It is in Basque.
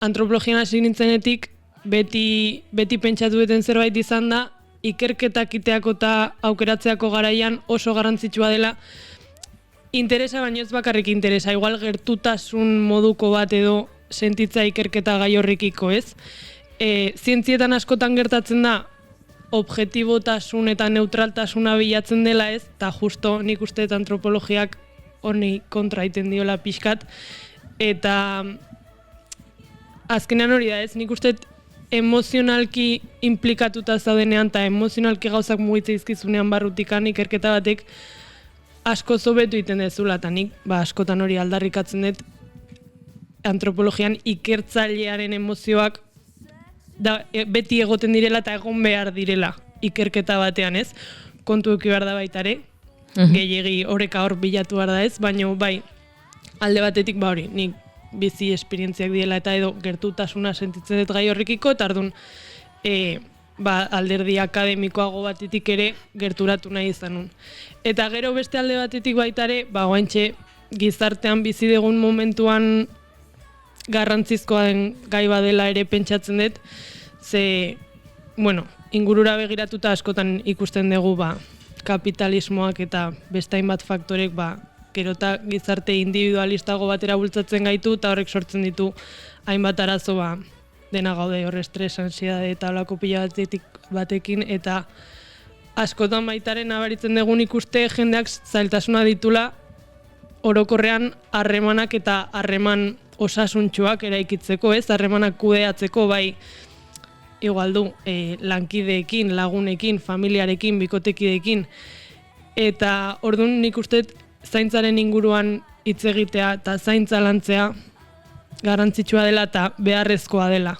antropologian hasi nintzenetik beti pentsatu duten zerbait izan da, ikerketak iteako eta aukeratzeako garaian oso garrantzitsua dela, interesa baino ez bakarrik interesa, igual gertutasun moduko bat edo sentitza ikerketa gai horrekiko, ez? Zientzietan askotan gertatzen da, objektibotasun eta neutraltasuna bilatzen dela, ez? Eta justo nik uste dut antropologiak honi kontra iten diola pixkat, eta azkenean hori da, ez? Nik uste dut emozionalki implikatuta zaudenean eta emozionalki gauzak mugitzen izkizunean barrutikan ikerketa batek asko zobetu iten dezula, eta nik askotan hori aldarrikatzen dut antropologian ikertzailearen emozioak beti egoten direla eta egon behar direla ikerketa batean, ez? Kontu eki behar da baitare, gehiegi oreka hor bilatu behar da, ez? Baina bai, alde batetik hori, nik bizi esperientziak diela eta edo gertutasuna sentitzen dut gai horrekiko, eta orduan alderdi akademikoago batetik ere gerturatu nahi izanun. Eta gero beste alde batetik baitare, oaintxe gizartean bizi dugun momentuan garrantzizkoa den gai badela ere pentsatzen dut, ze, ingurura begiratuta askotan ikusten dugu kapitalismoak eta beste hainbat faktorek gero eta gizarte individualistago batera bultzatzen gaitu eta horrek sortzen ditu hainbat arazo dena gaude hor estres, ansiedade eta holako pila batekin, eta askotan baitaren nabaritzen dugun ikuste jendeak zailtasuna ditula orokorrean harremanak eta harreman osasuntsuak eraikitzeko, ez? Harremanak kudeatzeko, bai igual du lankideekin, lagunekin, familiarekin, bikotekideekin, eta orduan nik uste zaintzaren inguruan hitz egitea eta zaintza lantzea garrantzitsua dela eta beharrezkoa dela.